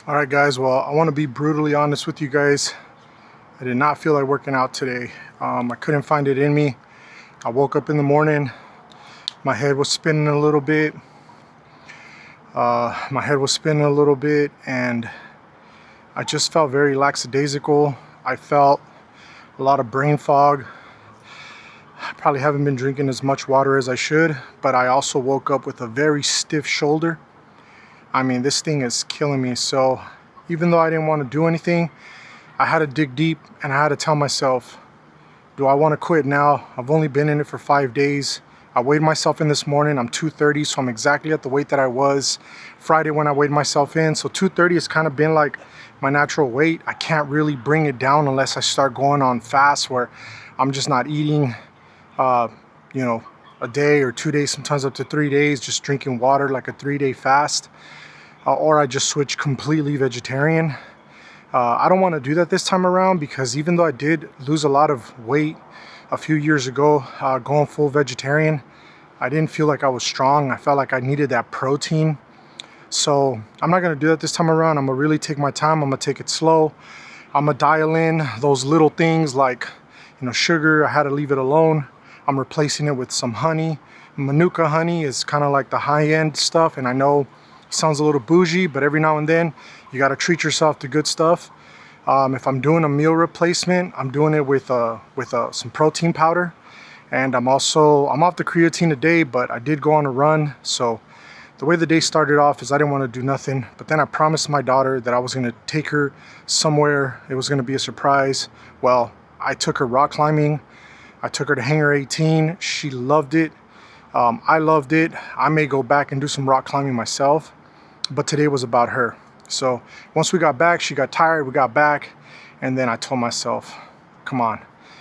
All right, guys. Well, I want to be brutally honest with you guys. I did not feel like working out today. I couldn't find it in me. I woke up in the morning. My head was spinning a little bit. And I just felt very lackadaisical. I felt a lot of brain fog. I probably haven't been drinking as much water as I should, but I also woke up with a very stiff shoulder. I mean, this thing is killing me. So even though I didn't want to do anything, I had to dig deep and I had to tell myself, do I want to quit now? I've only been in it for 5 days. I weighed myself in this morning. I'm 230, so I'm exactly at the weight that I was Friday when I weighed myself in. So 230 has kind of been like my natural weight. I can't really bring it down unless I start going on fast where I'm just not eating, a day or 2 days, sometimes up to 3 days, just drinking water, like a 3-day fast. Or I just switch completely vegetarian. I don't want to do that this time around because even though I did lose a lot of weight a few years ago going full vegetarian, I didn't feel like I was strong. I felt like I needed that protein. So I'm not going to do that this time around. I'm going to really take my time. I'm going to take it slow. I'm going to dial in those little things like, sugar. I had to leave it alone. I'm replacing it with some honey. Manuka honey is kind of like the high-end stuff, and I know sounds a little bougie, but every now and then you got to treat yourself to good stuff. If I'm doing a meal replacement, I'm doing it with some protein powder, and I'm off the creatine today, but I did go on a run. So the way the day started off is I didn't want to do nothing, but then I promised my daughter that I was going to take her somewhere. It was going to be a surprise. Well, I took her rock climbing. I took her to Hangar 18. She loved it. I loved it. I may go back and do some rock climbing myself, but today was about her. So once we got back, she got tired, we got back, and then I told myself, come on,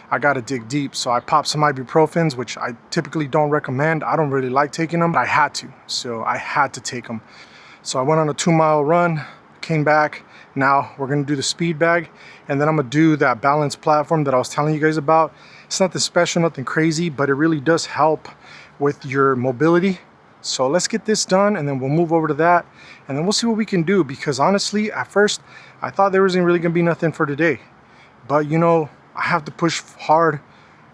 I gotta dig deep. So I popped some ibuprofens, which I typically don't recommend. I don't really like taking them, but I had to. So I had to take them. So I went on a 2-mile run, came back. Now we're gonna do the speed bag, and then I'm gonna do that balance platform that I was telling you guys about. It's nothing special, nothing crazy, but it really does help with your mobility. So let's get this done, and then we'll move over to that, and then we'll see what we can do, because honestly, at first I thought there wasn't really gonna be nothing for today, but I have to push hard.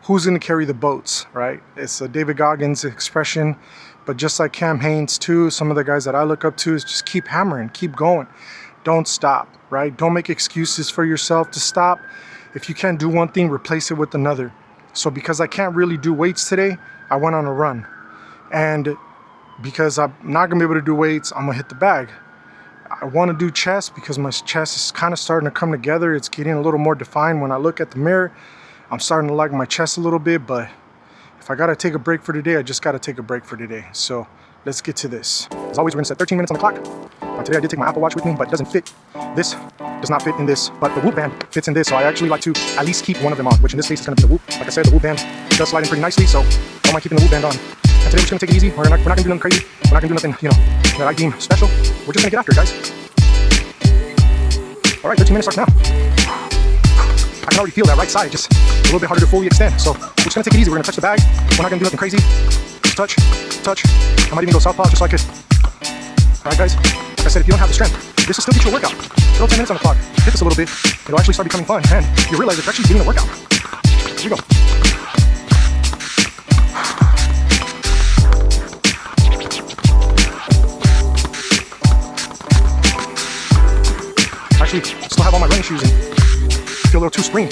Who's gonna carry the boats, right? It's a David Goggins expression, but just like Cam Hanes too, some of the guys that I look up to, is just keep hammering, keep going, don't stop, right? Don't make excuses for yourself to stop. If you can't do one thing, replace it with another. So because I can't really do weights today, I went on a run, and because I'm not gonna be able to do weights, I'm gonna hit the bag. I want to do chest because my chest is kind of starting to come together. It's getting a little more defined. When I look at the mirror, I'm starting to like my chest a little bit, but if I gotta take a break for today, I just gotta take a break for today. So let's get to this. As always, we're gonna set 13 minutes on the clock. Today I did take my Apple Watch with me, but it doesn't fit. This does not fit in this, but the Whoop band fits in this, so I actually like to at least keep one of them on, which in this case is gonna be the Whoop. Like I said, the Whoop band does slide in pretty nicely, so I don't mind keeping the Whoop band on. And today we're just gonna take it easy. We're not gonna do nothing crazy. We're not gonna do nothing, that I deem special. We're just gonna get after it, guys. All right, 13 minutes starts now. I can already feel that right side just a little bit harder to fully extend. So we're just gonna take it easy. We're gonna touch the bag. We're not gonna do nothing crazy. Just touch, touch. I might even go southpaw just so I could. All right, guys. Like I said, if you don't have the strength, this will still get you a workout. Throw 10 minutes on the clock. Hit this a little bit. It'll actually start becoming fun, and you realize it's actually getting a workout. Here we go. Actually, still have all my running shoes and feel a little too springy.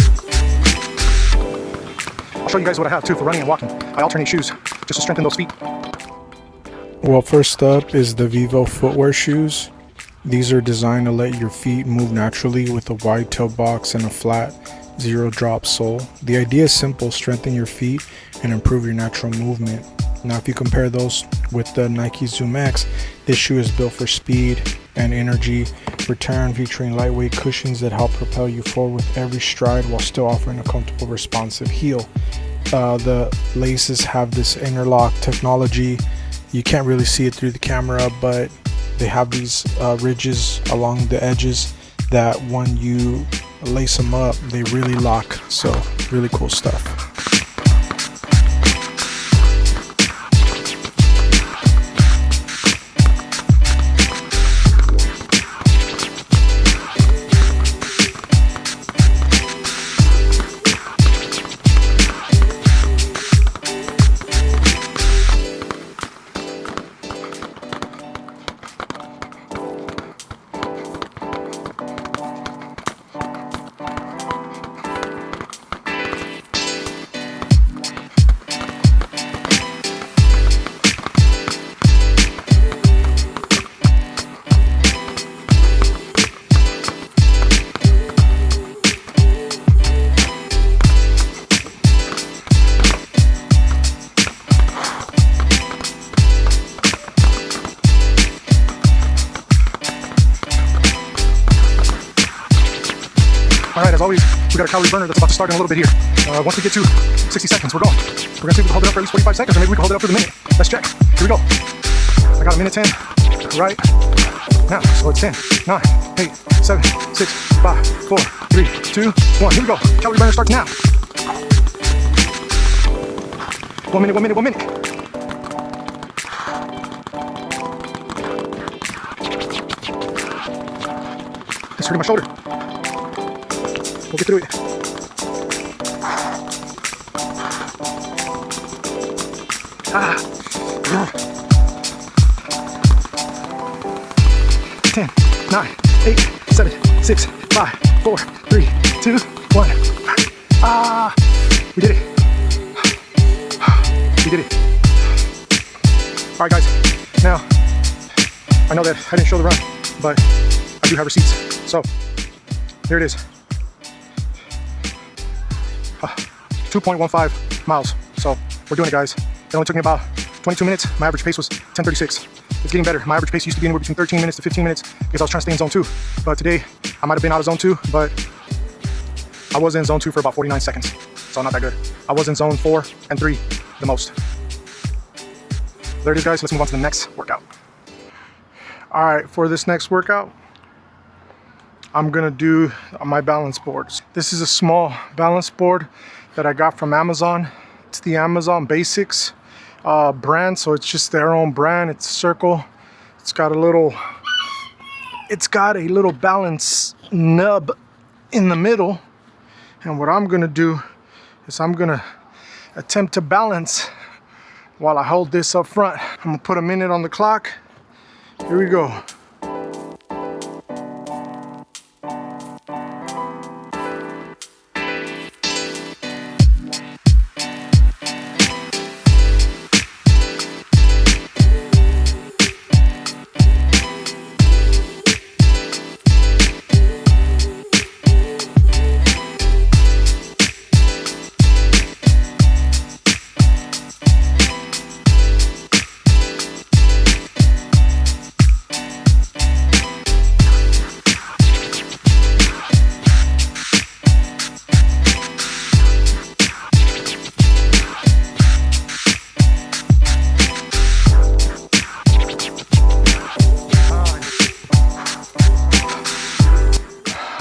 I'll show you guys what I have too for running and walking. I alternate shoes just to strengthen those feet. Well, first up is the Vivo footwear shoes. These are designed to let your feet move naturally with a wide toe box and a flat, zero drop sole. The idea is simple: strengthen your feet and improve your natural movement. Now, if you compare those with the Nike Zoom X, this shoe is built for speed and energy return, featuring lightweight cushions that help propel you forward with every stride while still offering a comfortable, responsive heel. The laces have this interlock technology. You can't really see it through the camera, but they have these ridges along the edges that when you lace them up, they really lock. So really cool stuff. All right, as always, we got a calorie burner that's about to start in a little bit here. Once we get to 60 seconds, we're going. We're gonna see if we can hold it up for at least 45 seconds, or maybe we can hold it up for the minute. Let's check. Here we go. I got a minute 10 right now. So it's 10, 9, 8, 7, 6, 5, 4, 3, 2, 1. Here we go. Calorie burner starts now. 1 minute, 1 minute, 1 minute. It's hurting my shoulder. We'll get through it. Ah. 10, 9, 8, 7, 6, 5, 4, 3, 2, 1. Ah, we did it. We did it. All right, guys. Now, I know that I didn't show the run, but I do have receipts. So, here it is. 2.15 miles. So, we're doing it, guys. It only took me about 22 minutes. My average pace was 10:36. It's getting better. My average pace used to be anywhere between 13 minutes to 15 minutes because I was trying to stay in zone 2. But today, I might have been out of zone 2, but I was in zone 2 for about 49 seconds. So not that good. I was in zone 4 and 3 the most. There it is, guys. Let's move on to the next workout. All right, for this next workout, I'm gonna do my balance boards. This is a small balance board that I got from Amazon. It's the Amazon Basics brand, so it's just their own brand. It's a circle. It's got a little balance nub in the middle. And what I'm gonna do is I'm gonna attempt to balance while I hold this up front. I'm gonna put a minute on the clock. Here we go.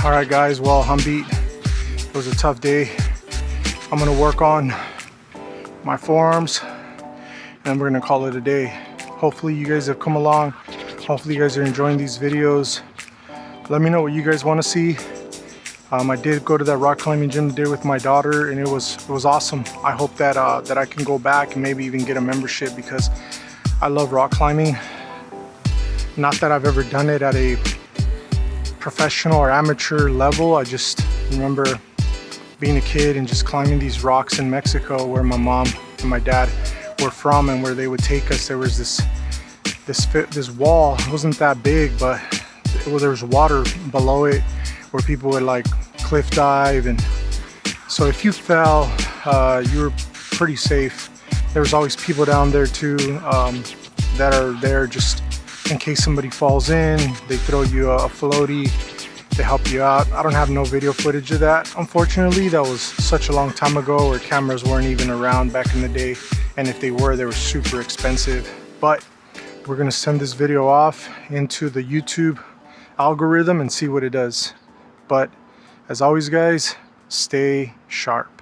All right, guys, well, I'm beat. It was a tough day. I'm gonna work on my forearms and we're gonna call it a day. Hopefully you guys have come along. Hopefully you guys are enjoying these videos. Let me know what you guys wanna see. I did go to that rock climbing gym today with my daughter and it was awesome. I hope that, that I can go back and maybe even get a membership because I love rock climbing. Not that I've ever done it at a professional or amateur level. I just remember being a kid and just climbing these rocks in Mexico where my mom and my dad were from and where they would take us. There was this wall. It wasn't that big, but there was water below it where people would like cliff dive, and so if you fell, you were pretty safe. There was always people down there too that are there just in case somebody falls in. They throw you a floaty, they help you out. I don't have no video footage of that, unfortunately. That was such a long time ago where cameras weren't even around back in the day, and if they were super expensive. But we're gonna send this video off into the YouTube algorithm and see what it does. But as always, guys, stay sharp.